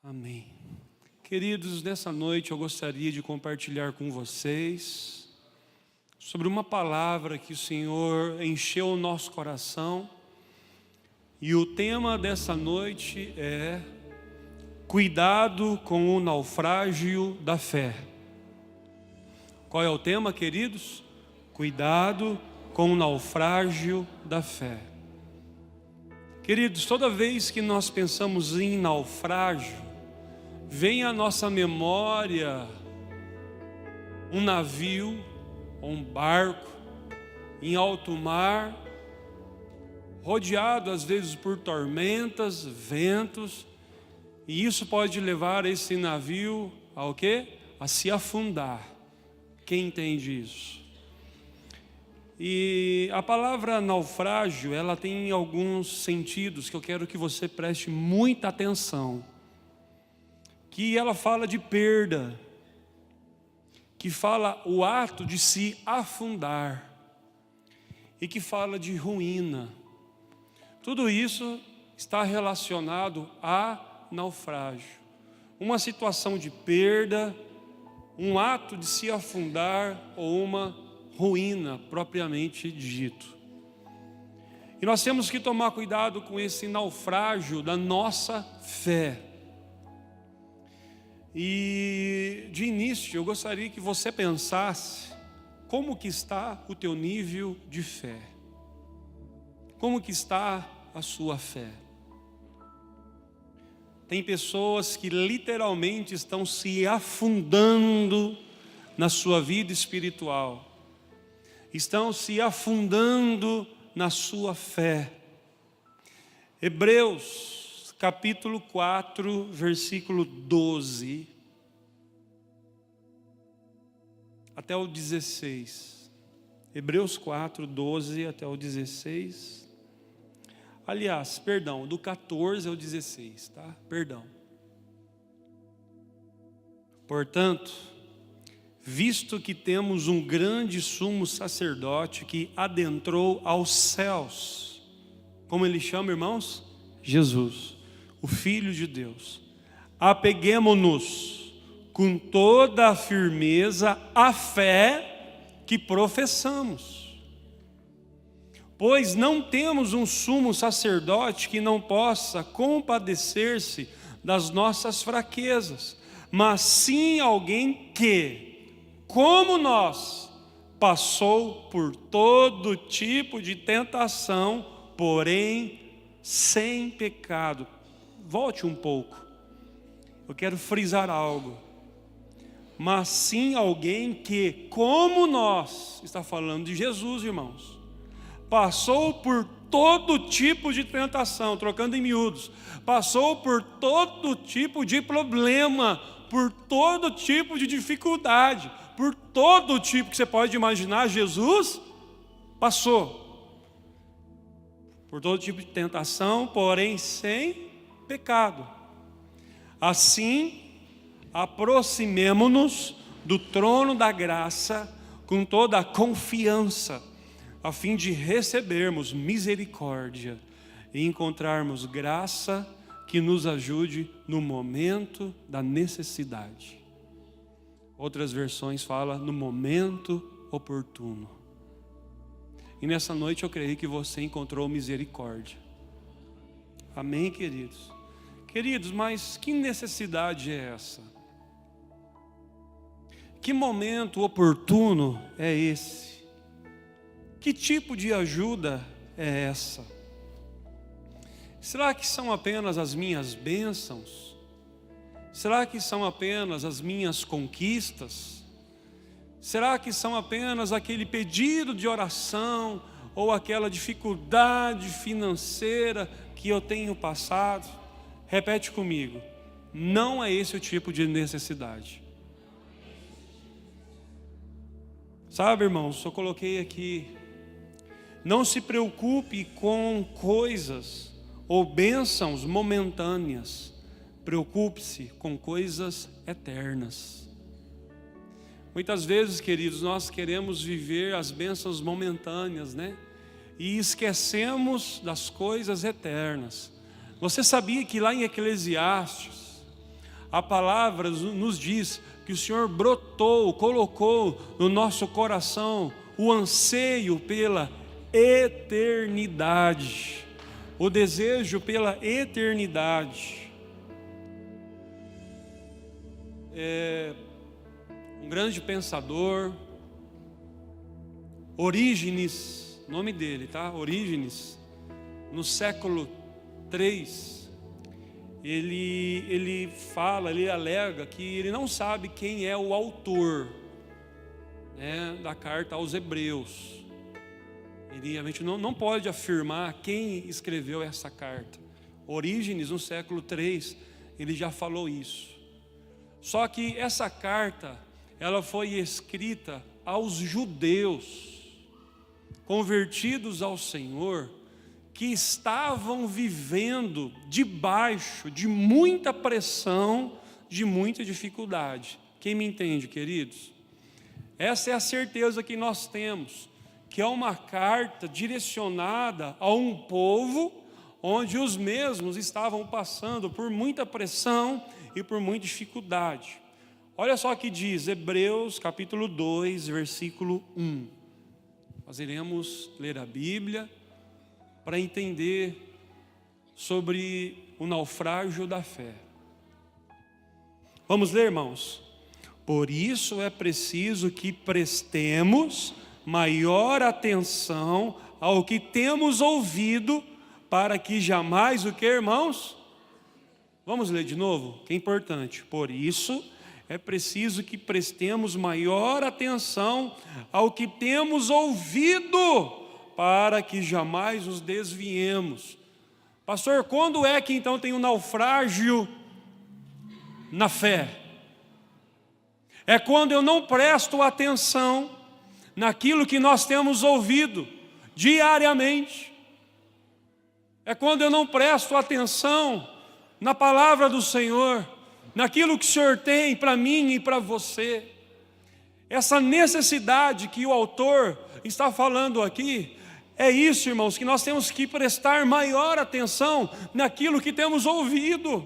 Amém. Queridos, nessa noite eu gostaria de compartilhar com vocês sobre uma palavra que o Senhor encheu o nosso coração. E o tema dessa noite é cuidado com o naufrágio da fé. Qual é o tema, queridos? Cuidado com o naufrágio da fé. Queridos, toda vez que nós pensamos em naufrágio, vem à nossa memória um navio ou um barco em alto mar, rodeado às vezes por tormentas, ventos, e isso pode levar esse navio ao quê? A se afundar. Quem entende isso? E a palavra naufrágio, ela tem alguns sentidos que eu quero que você preste muita atenção. Que ela fala de perda, que fala o ato de se afundar, e que fala de ruína. Tudo isso está relacionado a naufrágio. Uma situação de perda, um ato de se afundar ou uma ruína propriamente dito. E nós temos que tomar cuidado com esse naufrágio da nossa fé. E de início eu gostaria que você pensasse como que está o teu nível de fé. Como que está a sua fé? Tem pessoas que literalmente estão se afundando na sua vida espiritual. Estão se afundando na sua fé. Hebreus capítulo 4, versículo 12 até o 16. Hebreus 4, 12 até o 16. Aliás, perdão, do 14 ao 16, tá? Perdão. Portanto, visto que temos um grande sumo sacerdote que adentrou aos céus, como ele chama, irmãos? Jesus, o Filho de Deus. Apeguemo-nos com toda a firmeza à fé que professamos. Pois não temos um sumo sacerdote que não possa compadecer-se das nossas fraquezas, mas sim alguém que, como nós, passou por todo tipo de tentação, porém sem pecado. Volte um pouco. Eu quero frisar algo. Mas sim alguém que, como nós, está falando de Jesus, irmãos, passou por todo tipo de tentação, trocando em miúdos, passou por todo tipo de problema, por todo tipo de dificuldade, por todo tipo que você pode imaginar, Jesus passou por todo tipo de tentação, porém sem pecado. Assim, aproximemo-nos do trono da graça com toda a confiança, a fim de recebermos misericórdia e encontrarmos graça que nos ajude no momento da necessidade. Outras versões falam no momento oportuno. E nessa noite eu creio que você encontrou misericórdia. Amém, queridos? Queridos, mas que necessidade é essa? Que momento oportuno é esse? Que tipo de ajuda é essa? Será que são apenas as minhas bênçãos? Será que são apenas as minhas conquistas? Será que são apenas aquele pedido de oração ou aquela dificuldade financeira que eu tenho passado? Repete comigo. Não é esse o tipo de necessidade. Sabe, irmãos, eu coloquei aqui. Não se preocupe com coisas ou bênçãos momentâneas. Preocupe-se com coisas eternas. Muitas vezes, queridos, nós queremos viver as bênçãos momentâneas, né? E esquecemos das coisas eternas. Você sabia que lá em Eclesiastes, a palavra nos diz que o Senhor brotou, colocou no nosso coração o anseio pela eternidade, o desejo pela eternidade. Um grande pensador, Orígenes, nome dele, tá? Orígenes, no século III, ele fala, ele alega que ele não sabe quem é o autor, né, da carta aos Hebreus. A gente não pode afirmar quem escreveu essa carta. Orígenes, no século III, ele já falou isso. Só que essa carta, ela foi escrita aos judeus convertidos ao Senhor, que estavam vivendo debaixo de muita pressão, de muita dificuldade. Quem me entende, queridos? Essa é a certeza que nós temos, que é uma carta direcionada a um povo onde os mesmos estavam passando por muita pressão e por muita dificuldade. Olha só o que diz Hebreus capítulo 2, versículo 1. Nós iremos ler a Bíblia para entender sobre o naufrágio da fé. Vamos ler, irmãos? Por isso é preciso que prestemos maior atenção ao que temos ouvido, para que jamais o que, irmãos? Vamos ler de novo, que é importante. Por isso é preciso que prestemos maior atenção ao que temos ouvido, para que jamais nos desviemos. Pastor, quando é que então tem um naufrágio na fé? É quando eu não presto atenção naquilo que nós temos ouvido diariamente. É quando eu não presto atenção na palavra do Senhor, naquilo que o Senhor tem para mim e para você. Essa necessidade que o autor está falando aqui, é isso, irmãos, que nós temos que prestar maior atenção naquilo que temos ouvido,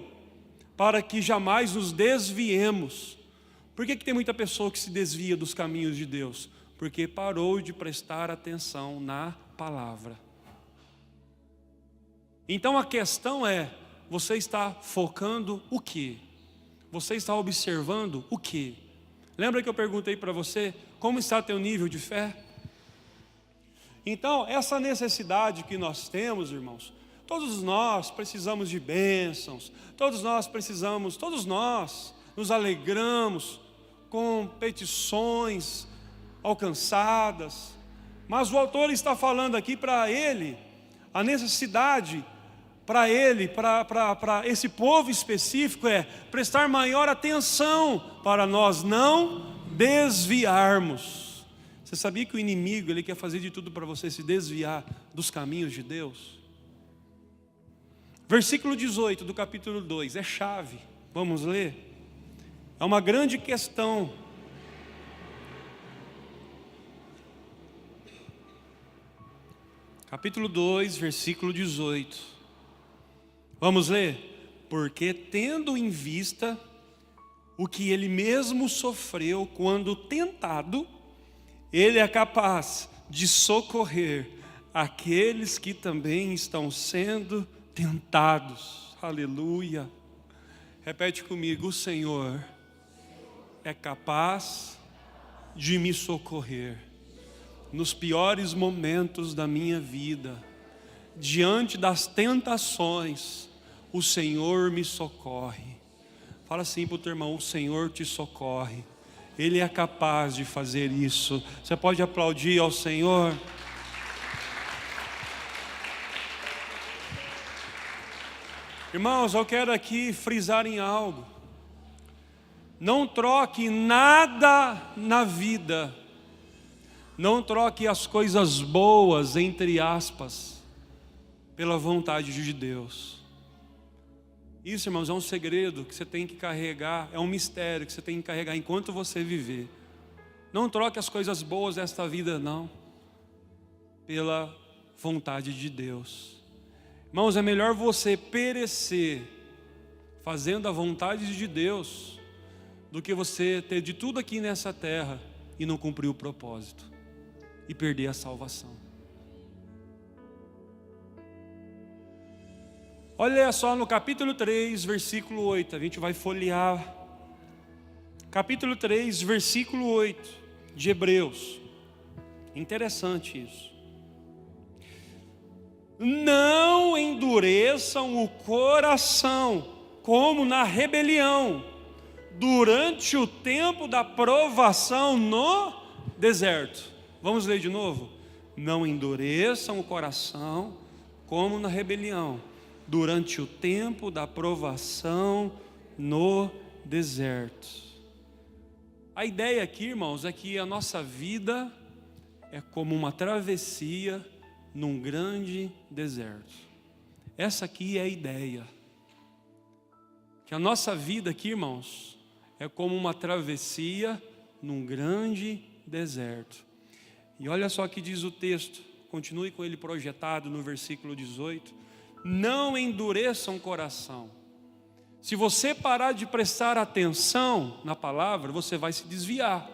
para que jamais nos desviemos. Por que tem muita pessoa que se desvia dos caminhos de Deus? Porque parou de prestar atenção na palavra. Então a questão é, você está focando o quê? Você está observando o quê? Lembra que eu perguntei para você, como está teu nível de fé? Então, essa necessidade que nós temos, irmãos, todos nós precisamos de bênçãos, todos nós nos alegramos com petições alcançadas, mas o autor está falando aqui para ele, a necessidade para ele, para esse povo específico é prestar maior atenção para nós não desviarmos. Você sabia que o inimigo, ele quer fazer de tudo para você se desviar dos caminhos de Deus? Versículo 18 do capítulo 2, é chave, vamos ler? É uma grande questão. Capítulo 2, versículo 18. Vamos ler? Porque tendo em vista o que ele mesmo sofreu quando tentado, ele é capaz de socorrer aqueles que também estão sendo tentados. Aleluia. Repete comigo, o Senhor é capaz de me socorrer nos piores momentos da minha vida. Diante das tentações, o Senhor me socorre. Fala assim para o teu irmão, o Senhor te socorre. Ele é capaz de fazer isso. Você pode aplaudir ao Senhor? Irmãos, eu quero aqui frisar em algo. Não troque nada na vida. Não troque as coisas boas, entre aspas, pela vontade de Deus. Isso, irmãos, é um segredo que você tem que carregar, é um mistério que você tem que carregar enquanto você viver. Não troque as coisas boas desta vida, não, pela vontade de Deus. Irmãos, é melhor você perecer fazendo a vontade de Deus, do que você ter de tudo aqui nessa terra e não cumprir o propósito e perder a salvação. Olha só no capítulo 3, versículo 8, a gente vai folhear. Capítulo 3, versículo 8 de Hebreus. Interessante isso. Não endureçam o coração, como na rebelião, durante o tempo da provação no deserto. Vamos ler de novo? Não endureçam o coração, como na rebelião, durante o tempo da provação no deserto. A ideia aqui, irmãos, é que a nossa vida é como uma travessia num grande deserto. Essa aqui é a ideia. Que a nossa vida aqui, irmãos, é como uma travessia num grande deserto. E olha só o que diz o texto, continue com ele projetado no versículo 18. Não endureçam o coração. Se você parar de prestar atenção na palavra, você vai se desviar.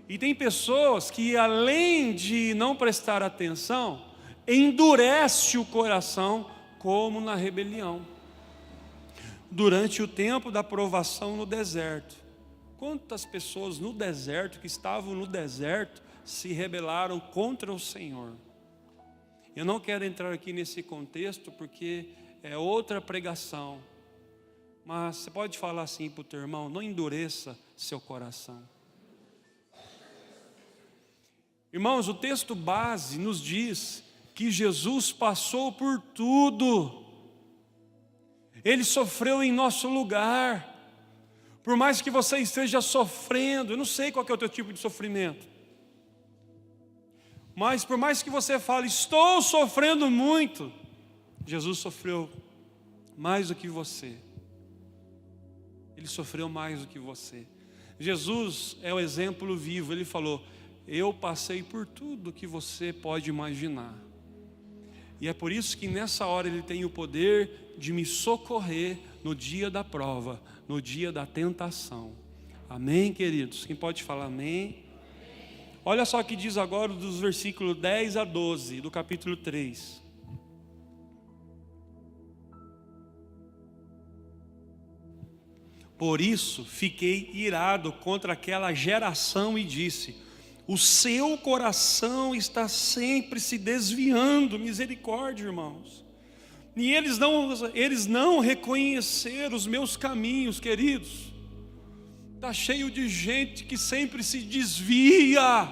E tem pessoas que, além de não prestar atenção, endurece o coração como na rebelião. Durante o tempo da provação no deserto. Quantas pessoas no deserto, que estavam no deserto, se rebelaram contra o Senhor? Eu não quero entrar aqui nesse contexto, porque é outra pregação. Mas você pode falar assim para o teu irmão: não endureça seu coração. Irmãos, o texto base nos diz que Jesus passou por tudo. Ele sofreu em nosso lugar. Por mais que você esteja sofrendo, eu não sei qual que é o teu tipo de sofrimento, mas por mais que você fale, estou sofrendo muito, Jesus sofreu mais do que você. Ele sofreu mais do que você. Jesus é o exemplo vivo. Ele falou: eu passei por tudo que você pode imaginar. E é por isso que nessa hora Ele tem o poder de me socorrer no dia da prova, no dia da tentação. Amém, queridos? Quem pode falar amém? Olha só o que diz agora dos versículos 10 a 12 do capítulo 3. Por isso fiquei irado contra aquela geração e disse: o seu coração está sempre se desviando. Misericórdia, irmãos. E eles não reconheceram os meus caminhos, queridos. Está cheio de gente que sempre se desvia.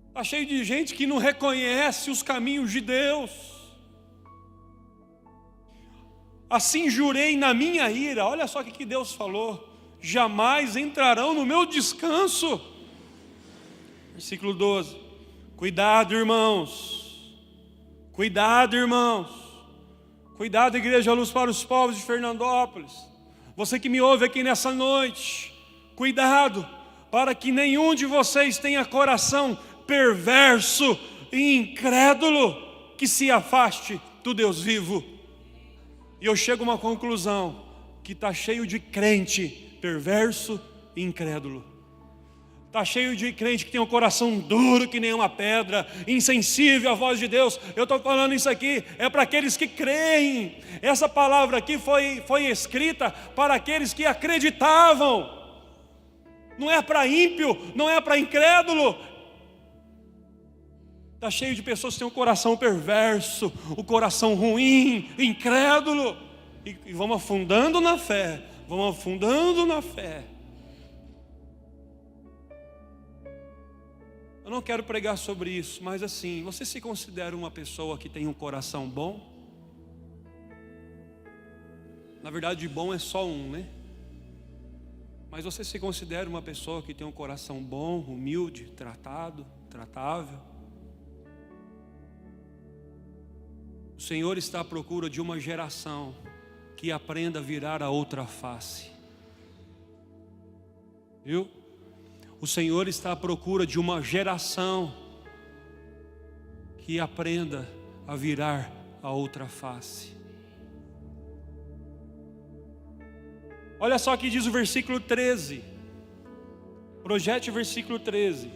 Está cheio de gente que não reconhece os caminhos de Deus. Assim jurei na minha ira. Olha só o que Deus falou: jamais entrarão no meu descanso. Versículo 12. Cuidado, irmãos. Cuidado, irmãos. Cuidado, Igreja Luz para os Povos de Fernandópolis. Você que me ouve aqui nessa noite, cuidado, para que nenhum de vocês tenha coração perverso e incrédulo, que se afaste do Deus vivo. E eu chego a uma conclusão, que está cheio de crente perverso e incrédulo. Está cheio de crente que tem um coração duro que nem uma pedra, insensível à voz de Deus. Eu estou falando isso aqui, é para aqueles que creem. Essa palavra aqui foi escrita para aqueles que acreditavam. Não é para ímpio, não é para incrédulo. Está cheio de pessoas que têm um coração perverso, o coração ruim, incrédulo. E vamos afundando na fé, vamos afundando na fé. Eu não quero pregar sobre isso, mas assim, você se considera uma pessoa que tem um coração bom? Na verdade, bom é só um, né? Mas você se considera uma pessoa que tem um coração bom, humilde, tratável? O Senhor está à procura de uma geração que aprenda a virar a outra face. Viu? O Senhor está à procura de uma geração que aprenda a virar a outra face. Olha só o que diz o versículo 13. Projete o versículo 13.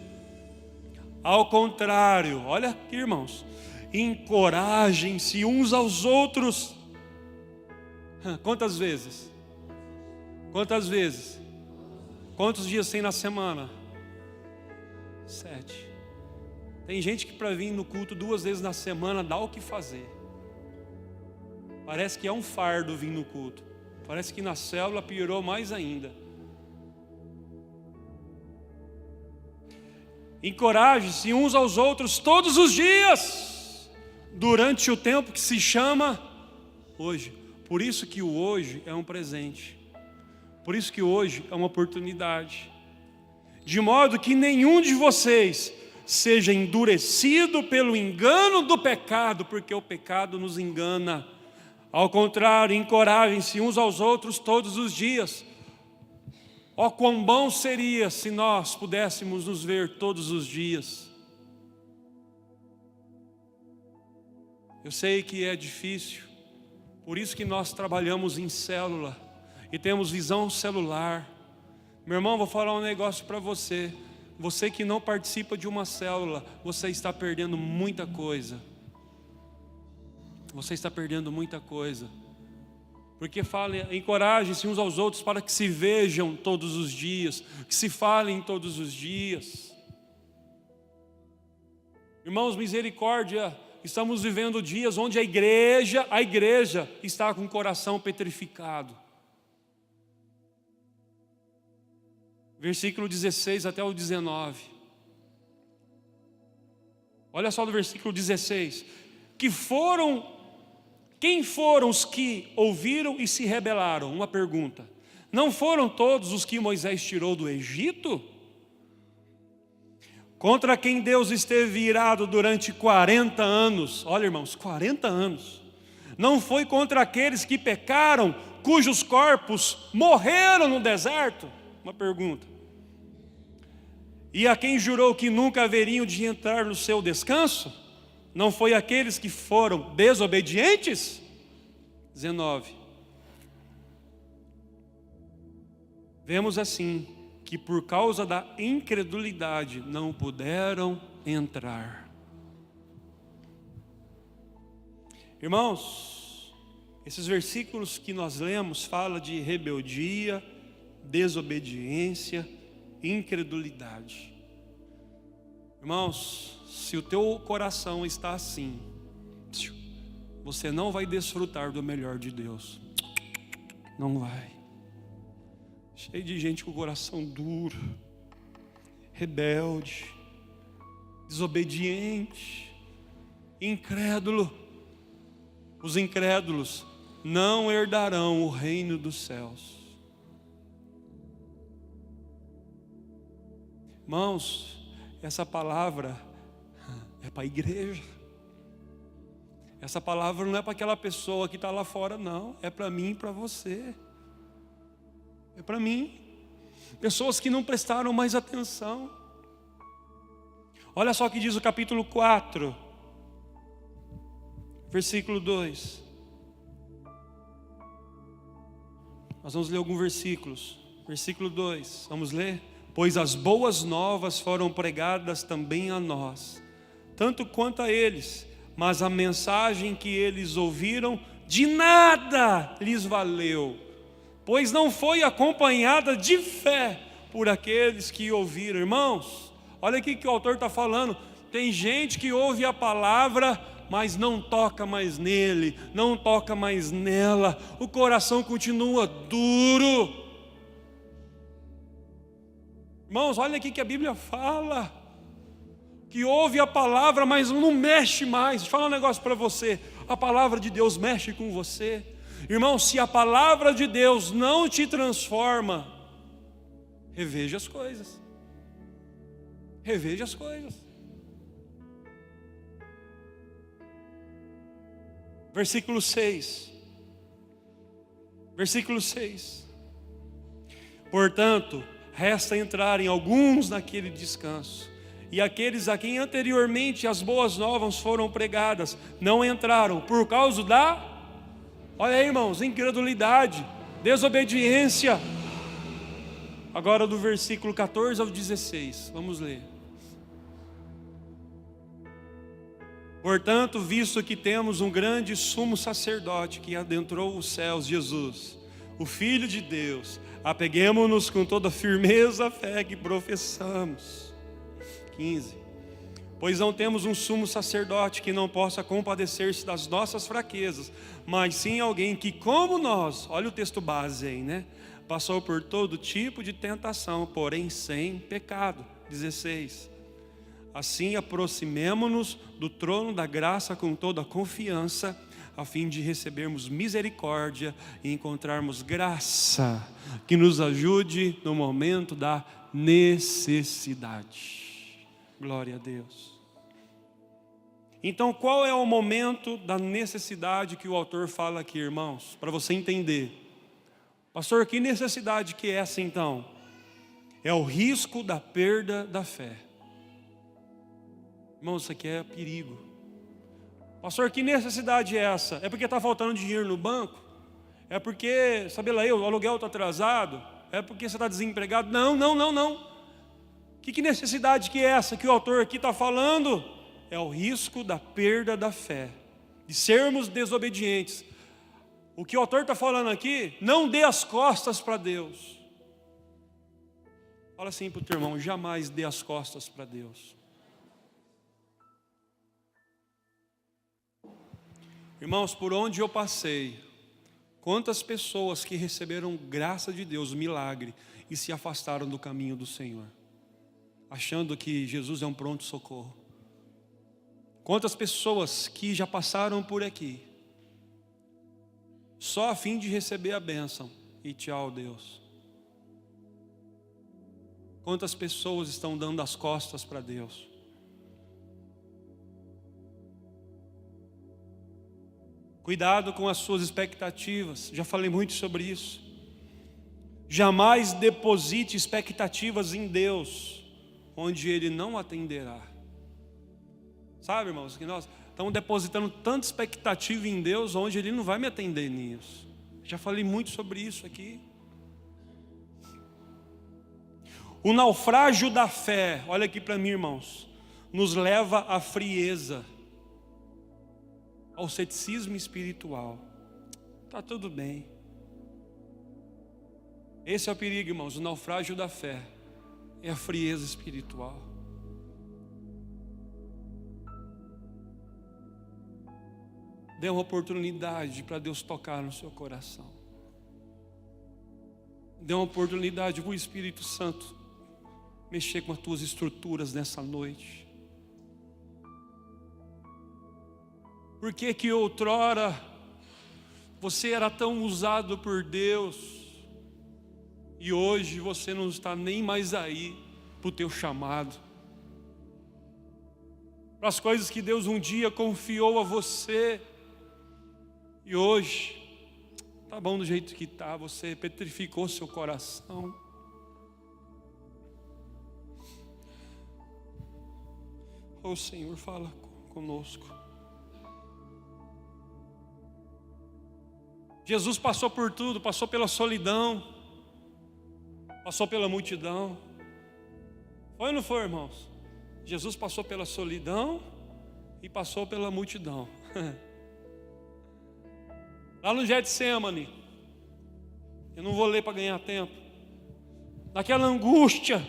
Ao contrário, olha aqui, irmãos, encorajem-se uns aos outros. Quantas vezes? Quantas vezes? Quantos dias tem na semana? 7. Tem gente que para vir no culto 2 vezes na semana dá o que fazer. Parece que é um fardo vir no culto. Parece que na célula piorou mais ainda. Encoraje-se uns aos outros todos os dias, durante o tempo que se chama hoje. Por isso que o hoje é um presente. Por isso que hoje é uma oportunidade. De modo que nenhum de vocês seja endurecido pelo engano do pecado, porque o pecado nos engana. Ao contrário, encorajem-se uns aos outros todos os dias. Ó, quão bom seria se nós pudéssemos nos ver todos os dias. Eu sei que é difícil, por isso que nós trabalhamos em célula e temos visão celular. Meu irmão, vou falar um negócio para você. Você que não participa de uma célula, você está perdendo muita coisa. Você está perdendo muita coisa. Porque encorajem-se uns aos outros para que se vejam todos os dias, que se falem todos os dias. Irmãos, misericórdia, estamos vivendo dias onde a igreja está com o coração petrificado. Versículo 16 até o 19. Olha só do versículo 16. Quem foram os que ouviram e se rebelaram? Uma pergunta. Não foram todos os que Moisés tirou do Egito? Contra quem Deus esteve irado durante 40 anos. Olha, irmãos, 40 anos. Não foi contra aqueles que pecaram, cujos corpos morreram no deserto? Uma pergunta. E a quem jurou que nunca haveriam de entrar no seu descanso? Não foi aqueles que foram desobedientes? 19. Vemos assim que por causa da incredulidade não puderam entrar. Irmãos, esses versículos que nós lemos falam de rebeldia, desobediência, incredulidade. Irmãos, se o teu coração está assim, você não vai desfrutar do melhor de Deus. Não vai. Cheio de gente com o coração duro, rebelde, desobediente, incrédulo. Os incrédulos não herdarão o reino dos céus. Irmãos, essa palavra é para a igreja. Essa palavra não é para aquela pessoa que está lá fora, não. É para mim e para você. É para mim. Pessoas que não prestaram mais atenção. Olha só o que diz o capítulo 4, versículo 2. Nós vamos ler alguns versículos. Versículo 2, vamos ler? Pois as boas novas foram pregadas também a nós, tanto quanto a eles, mas a mensagem que eles ouviram de nada lhes valeu, pois não foi acompanhada de fé por aqueles que ouviram. Irmãos, olha aqui que o autor está falando. Tem gente que ouve a palavra, mas não toca mais nele, não toca mais nela, o coração continua duro. Irmãos, olha aqui que a Bíblia fala, que ouve a palavra, mas não mexe mais. Deixa eu falar um negócio para você, a palavra de Deus mexe com você. Irmão, se a palavra de Deus não te transforma, reveja as coisas. Reveja as coisas. Versículo 6. Versículo 6. Portanto, resta entrarem alguns naquele descanso, e aqueles a quem anteriormente as boas novas foram pregadas, não entraram por causa olha aí, irmãos, incredulidade, desobediência. Agora do versículo 14 ao 16, vamos ler. Portanto, visto que temos um grande sumo sacerdote que adentrou os céus, Jesus, o Filho de Deus, apeguemo-nos com toda firmeza à fé que professamos. 15. Pois não temos um sumo sacerdote que não possa compadecer-se das nossas fraquezas, mas sim alguém que, como nós, olha o texto base aí, né? Passou por todo tipo de tentação, porém sem pecado. 16. Assim aproximemo-nos do trono da graça com toda a confiança, a fim de recebermos misericórdia e encontrarmos graça que nos ajude no momento da necessidade. Glória a Deus. Então, qual é o momento da necessidade que o autor fala aqui, irmãos? Para você entender. Pastor, que necessidade que é essa então? É o risco da perda da fé. Irmãos, isso aqui é perigo. Pastor, que necessidade é essa? É porque está faltando dinheiro no banco? É porque, sabe lá, o aluguel está atrasado? É porque você está desempregado? Não. Que necessidade que é essa que o autor aqui está falando? É o risco da perda da fé, de sermos desobedientes. O que o autor está falando aqui, não dê as costas para Deus. Fala assim para o teu irmão, jamais dê as costas para Deus. Irmãos, por onde eu passei, quantas pessoas que receberam graça de Deus, milagre, e se afastaram do caminho do Senhor, achando que Jesus é um pronto-socorro. Quantas pessoas que já passaram por aqui, só a fim de receber a bênção, e tchau Deus. Quantas pessoas estão dando as costas para Deus? Cuidado com as suas expectativas, já falei muito sobre isso. Jamais deposite expectativas em Deus, onde Ele não atenderá. Sabe, irmãos, que nós estamos depositando tanta expectativa em Deus, onde Ele não vai me atender nisso. Já falei muito sobre isso aqui. O naufrágio da fé, olha aqui para mim, irmãos, nos leva à frieza, ao ceticismo espiritual. Está tudo bem. Esse é o perigo, irmãos, o naufrágio da fé é a frieza espiritual. Dê uma oportunidade para Deus tocar no seu coração. Dê uma oportunidade para o Espírito Santo mexer com as tuas estruturas nessa noite. Por que que outrora você era tão usado por Deus e hoje você não está nem mais aí para o teu chamado? Para as coisas que Deus um dia confiou a você e hoje tá bom do jeito que tá, você petrificou seu coração. Oh Senhor, fala conosco. Jesus passou por tudo, passou pela solidão, passou pela multidão. Foi ou não foi, irmãos? Jesus passou pela solidão e passou pela multidão. Lá no Getsemane, eu não vou ler para ganhar tempo. Naquela angústia,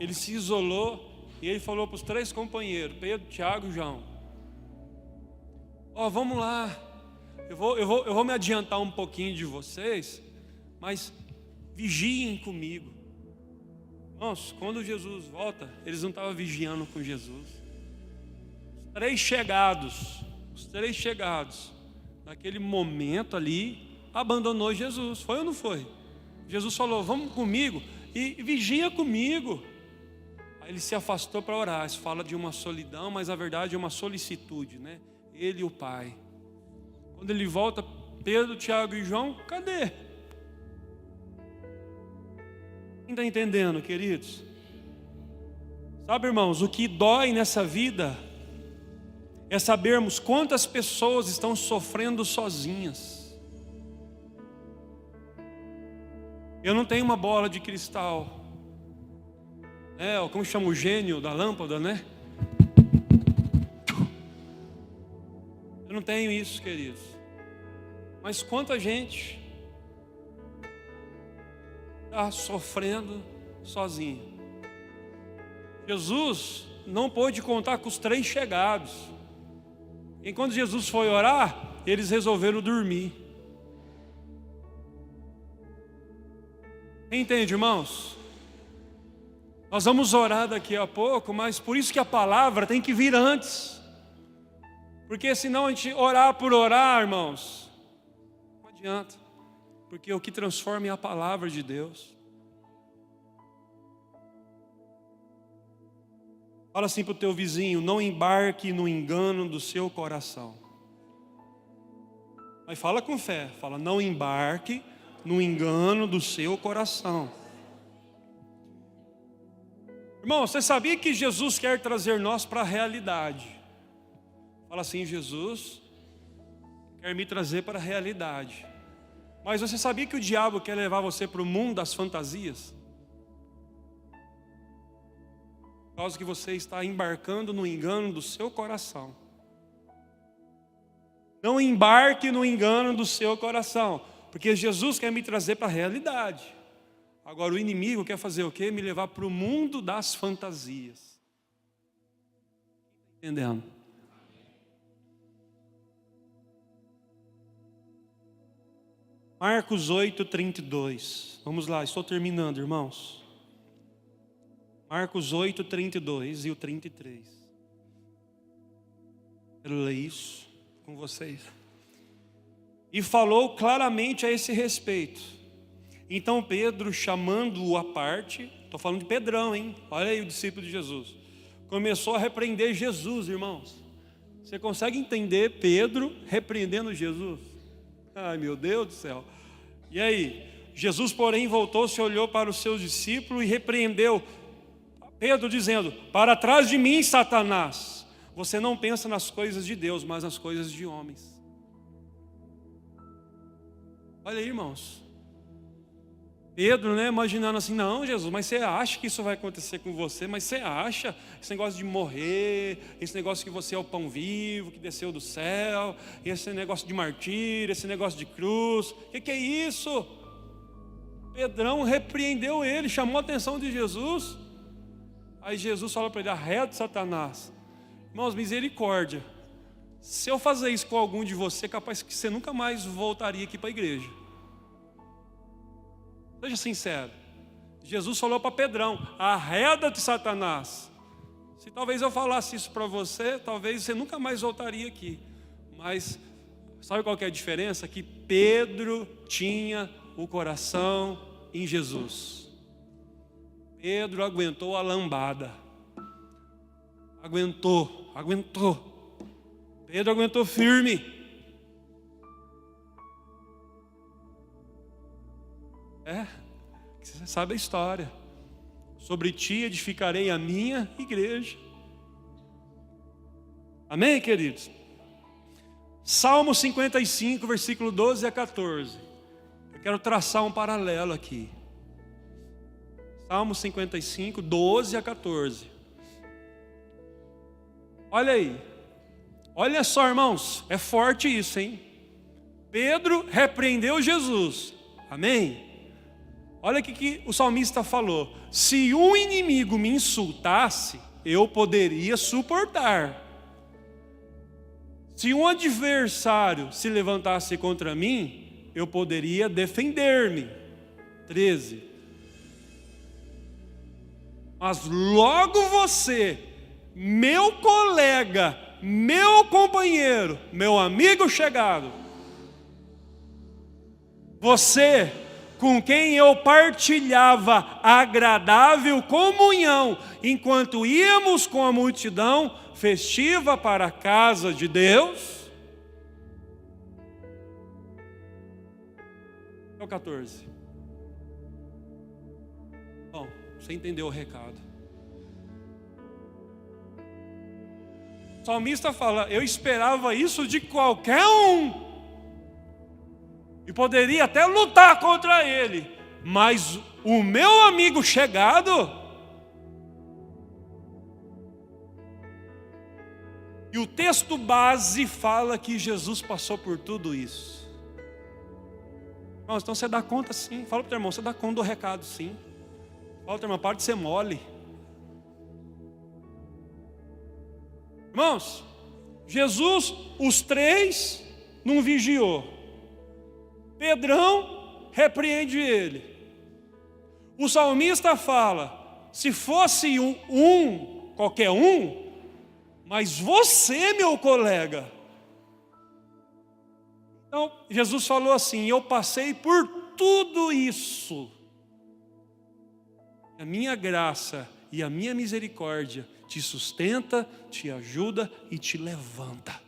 ele se isolou e ele falou para os 3 companheiros, Pedro, Tiago e João: vamos lá, eu vou me adiantar um pouquinho de vocês, mas vigiem comigo. Irmãos, quando Jesus volta, eles não estavam vigiando com Jesus. Os três chegados, naquele momento ali, abandonou Jesus. Foi ou não foi? Jesus falou: vamos comigo e vigia comigo. Aí ele se afastou para orar. Isso fala de uma solidão, mas a verdade é uma solicitude, né? Ele e o Pai. Quando ele volta, Pedro, Tiago e João, cadê? Quem está entendendo, queridos? Sabe, irmãos, o que dói nessa vida é sabermos quantas pessoas estão sofrendo sozinhas. Eu não tenho uma bola de cristal, como chama o gênio da lâmpada, né? Eu não tenho isso, queridos. Mas quanta gente está sofrendo sozinho. Jesus não pôde contar com os 3 chegados. E quando Jesus foi orar, eles resolveram dormir. Entende, irmãos? Nós vamos orar daqui a pouco, mas por isso que a palavra tem que vir antes. Porque senão a gente orar por orar, irmãos, não adianta. Porque o que transforma é a palavra de Deus. Fala assim para o teu vizinho: não embarque no engano do seu coração. Mas fala com fé, fala: não embarque no engano do seu coração. Irmão, você sabia que Jesus quer trazer nós para a realidade? Fala assim: Jesus quer me trazer para a realidade. Mas você sabia que o diabo quer levar você para o mundo das fantasias? Por causa que você está embarcando no engano do seu coração. Não embarque no engano do seu coração, porque Jesus quer me trazer para a realidade. Agora o inimigo quer fazer o quê? Me levar para o mundo das fantasias. Entendendo? Marcos 8:32. Vamos lá, estou terminando, irmãos. Marcos 8:32 e o 33. Quero ler isso com vocês. E falou claramente a esse respeito. Então Pedro, chamando-o à parte, estou falando de Pedrão, hein? Olha aí o discípulo de Jesus. Começou a repreender Jesus, irmãos. Você consegue entender Pedro repreendendo Jesus? Ai, meu Deus do céu. E aí? Jesus, porém, voltou-se, olhou para os seus discípulos e repreendeu Pedro, dizendo: para trás de mim, Satanás, você não pensa nas coisas de Deus, mas nas coisas de homens. Olha aí, irmãos. Pedro, imaginando assim: não, Jesus, mas você acha que isso vai acontecer com você? Mas você acha esse negócio de morrer, esse negócio que você é o pão vivo, que desceu do céu, esse negócio de martírio, esse negócio de cruz, o que é isso? Pedrão repreendeu ele, chamou a atenção de Jesus. Aí Jesus fala para ele: arreda, Satanás. Irmãos, misericórdia. Se eu fazer isso com algum de você, capaz que você nunca mais voltaria aqui para a igreja. Seja sincero. Jesus falou para Pedrão: arreda-te, Satanás. Se talvez eu falasse isso para você, talvez você nunca mais voltaria aqui. Mas sabe qual que é a diferença? Que Pedro tinha o coração em Jesus. Pedro aguentou a lambada. Aguentou. Pedro aguentou firme. Você sabe a história. Sobre ti edificarei a minha igreja. Amém, queridos? Salmo 55, versículo 12 a 14. Eu quero traçar um paralelo aqui. Salmo 55, 12 a 14. Olha aí. Olha só, irmãos. É forte isso, hein? Pedro repreendeu Jesus. Amém? Olha o que o salmista falou: se um inimigo me insultasse, eu poderia suportar. Se um adversário se levantasse contra mim, eu poderia defender-me. 13. Mas logo você, meu colega, meu companheiro, meu amigo chegado, você com quem eu partilhava agradável comunhão, enquanto íamos com a multidão festiva para a casa de Deus. É o 14. Bom, você entendeu o recado. O salmista fala: eu esperava isso de qualquer um, e poderia até lutar contra ele, mas o meu amigo chegado. E o texto base fala que Jesus passou por tudo isso. Irmãos, então você dá conta sim. Fala para o teu irmão, você dá conta do recado sim. Fala para o teu irmão, para de ser mole. Irmãos, Jesus, os três, não vigiou. Pedrão repreende ele. O salmista fala: se fosse qualquer um, mas você, meu colega. Então, Jesus falou assim: eu passei por tudo isso. A minha graça e a minha misericórdia te sustenta, te ajuda e te levanta.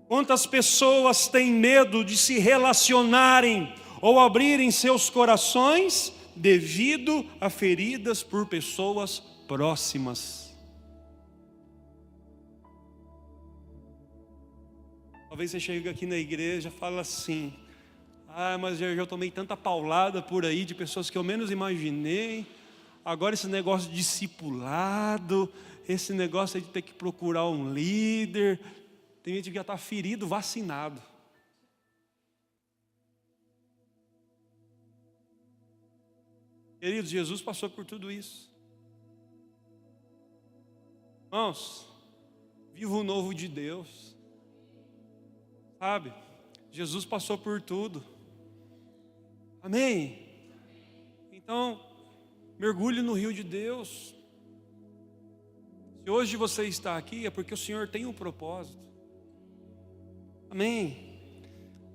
Quantas pessoas têm medo de se relacionarem ou abrirem seus corações devido a feridas por pessoas próximas? Talvez você chegue aqui na igreja e fale assim: mas eu já tomei tanta paulada por aí de pessoas que eu menos imaginei. Agora esse negócio de discipulado, esse negócio aí de ter que procurar um líder. Tem gente que já está ferido, vacinado. Queridos, Jesus passou por tudo isso. Irmãos, viva o novo de Deus. Sabe? Jesus passou por tudo. Amém? Então, mergulhe no rio de Deus. Se hoje você está aqui, é porque o Senhor tem um propósito. Amém?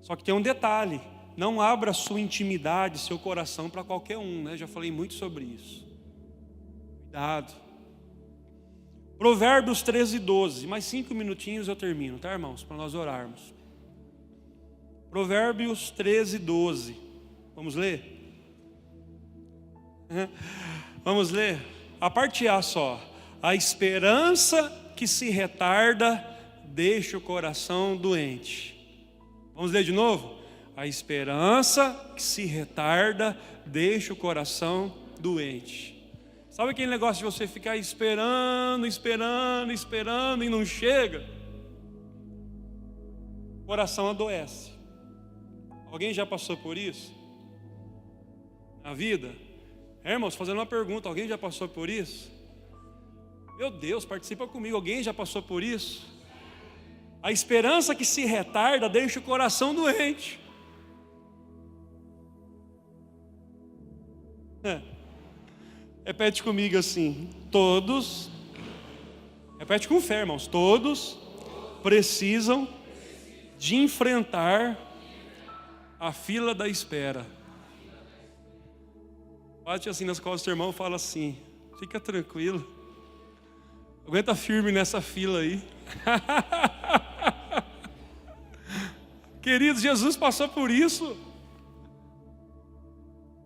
Só que tem um detalhe: não abra sua intimidade, seu coração para qualquer um, né? Já falei muito sobre isso. Cuidado. Provérbios 13:12. Mais 5 minutinhos eu termino, tá, irmãos? Para nós orarmos. Provérbios 13:12. Vamos ler? Vamos ler? A parte A só. A esperança que se retarda deixa o coração doente. Vamos ler de novo? A esperança que se retarda deixa o coração doente. Sabe aquele negócio de você ficar esperando e não chega? O coração adoece. Alguém já passou por isso? Na vida? Irmãos, fazendo uma pergunta: alguém já passou por isso? Meu Deus, participa comigo. Alguém já passou por isso? A esperança que se retarda deixa o coração doente. Repete comigo assim: todos, repete com fé, irmãos, todos precisam de enfrentar a fila da espera. Bate assim nas costas do seu irmão e fala assim: fica tranquilo, aguenta firme nessa fila aí. Queridos, Jesus passou por isso.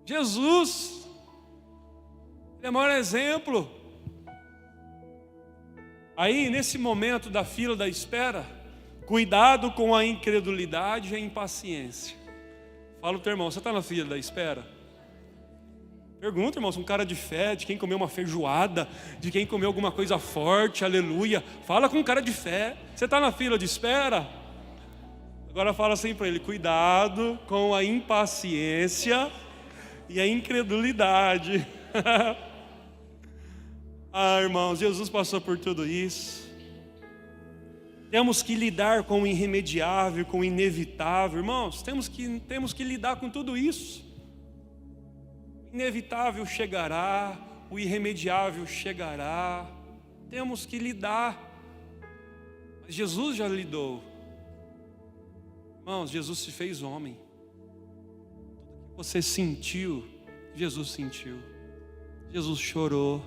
Jesus, Ele é o maior exemplo. Aí, nesse momento da fila da espera, cuidado com a incredulidade e a impaciência. Fala pro teu irmão: você está na fila da espera? Pergunta, irmãos, um cara de fé, de quem comeu uma feijoada, de quem comeu alguma coisa forte, aleluia. Fala com um cara de fé: você está na fila de espera? Agora fala assim para ele: cuidado com a impaciência e a incredulidade. Irmãos, Jesus passou por tudo isso. Temos que lidar com o irremediável, com o inevitável. Irmãos, temos que lidar com tudo isso. O inevitável chegará, o irremediável chegará. Temos que lidar. Mas Jesus já lidou. Irmãos, Jesus se fez homem. Tudo que você sentiu, Jesus sentiu. Jesus chorou.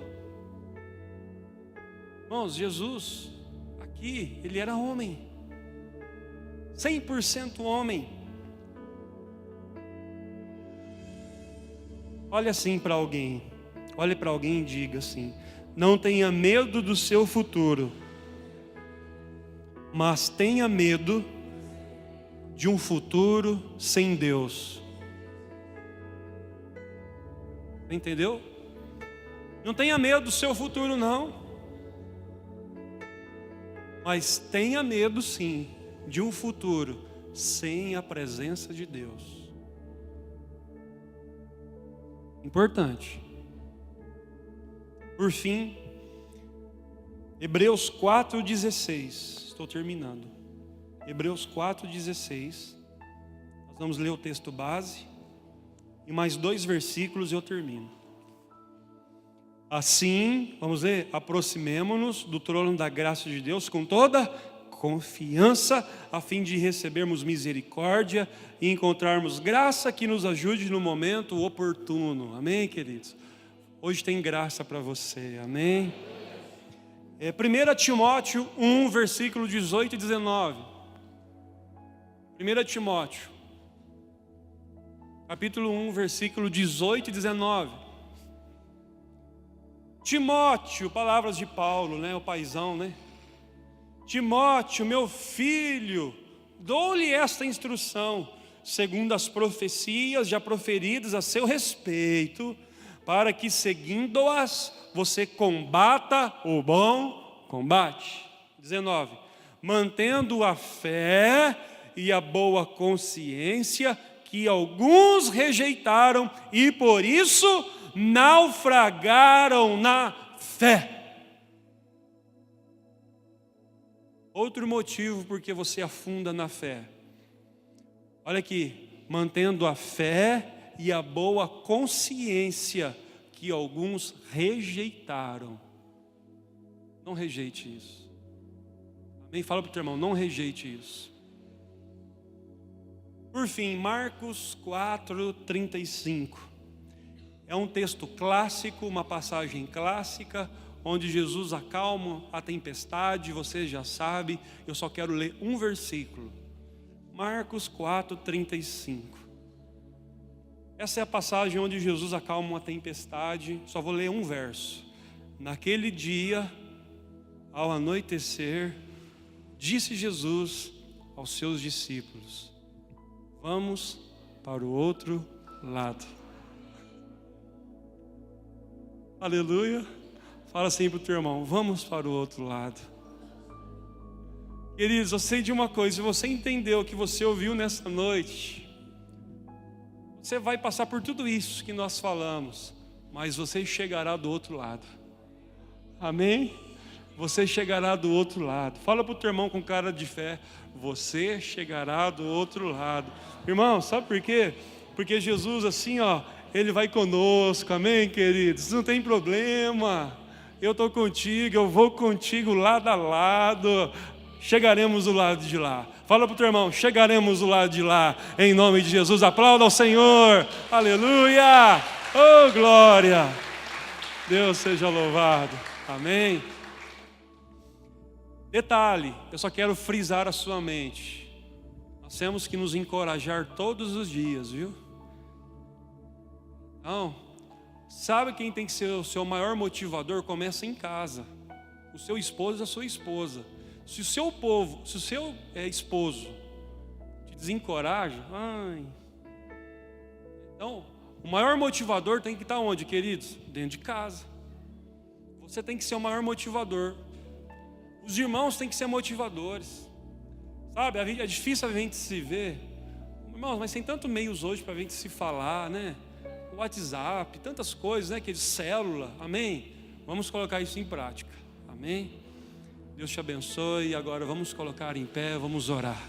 Irmãos, Jesus aqui, Ele era homem, 100% homem. Olha assim para alguém: Olhe para alguém e diga assim: não tenha medo do seu futuro, mas tenha medo de um futuro sem Deus. Entendeu? Não tenha medo do seu futuro, não. Mas tenha medo, sim, de um futuro sem a presença de Deus. Importante. Por fim, Hebreus 4,16. Estou terminando. Hebreus 4,16. Nós vamos ler o texto base. E mais 2 versículos e eu termino. Assim, vamos ler, aproximemo-nos do trono da graça de Deus com toda confiança, a fim de recebermos misericórdia e encontrarmos graça que nos ajude no momento oportuno. Amém, queridos? Hoje tem graça para você, amém? 1 Timóteo 1, versículo 18 e 19. 1 Timóteo capítulo 1, versículo 18 e 19. Timóteo, palavras de Paulo, né? O paizão, né? Timóteo, meu filho, dou-lhe esta instrução, segundo as profecias já proferidas a seu respeito, para que, seguindo-as, você combata o bom combate. 19. Mantendo a fé e a boa consciência, que alguns rejeitaram e por isso naufragaram na fé. Outro motivo porque você afunda na fé. Olha aqui, mantendo a fé e a boa consciência que alguns rejeitaram. Não rejeite isso. Amém? Fala para o teu irmão, não rejeite isso. Por fim, Marcos 4:35. É um texto clássico, uma passagem clássica, onde Jesus acalma a tempestade, você já sabe, eu só quero ler um versículo. Marcos 4:35. Essa é a passagem onde Jesus acalma uma tempestade, só vou ler um verso. Naquele dia, ao anoitecer, disse Jesus aos seus discípulos: vamos para o outro lado. Aleluia. Fala assim para o teu irmão: vamos para o outro lado. Queridos, eu sei de uma coisa: se você entendeu o que você ouviu nessa noite, você vai passar por tudo isso que nós falamos, mas você chegará do outro lado. Amém? Você chegará do outro lado. Fala para o teu irmão com cara de fé: você chegará do outro lado. Irmão, sabe por quê? Porque Jesus assim, ó, Ele vai conosco, amém, queridos? Não tem problema. Eu estou contigo, eu vou contigo lado a lado. Chegaremos do lado de lá. Fala para o teu irmão: chegaremos do lado de lá, em nome de Jesus. Aplauda ao Senhor, aleluia, oh glória, Deus seja louvado, amém. Detalhe, eu só quero frisar a sua mente. Nós temos que nos encorajar todos os dias, viu? Então, sabe quem tem que ser o seu maior motivador? Começa em casa. O seu esposo e a sua esposa. Se o seu esposo te desencoraja, então, o maior motivador tem que estar onde, queridos? Dentro de casa. Você tem que ser o maior motivador. Os irmãos têm que ser motivadores. Sabe, é difícil a gente se ver. Irmãos, mas tem tantos meios hoje para a gente se falar, né? O WhatsApp, tantas coisas, né? Célula, amém? Vamos colocar isso em prática, amém? Deus te abençoe. Agora vamos colocar em pé, vamos orar.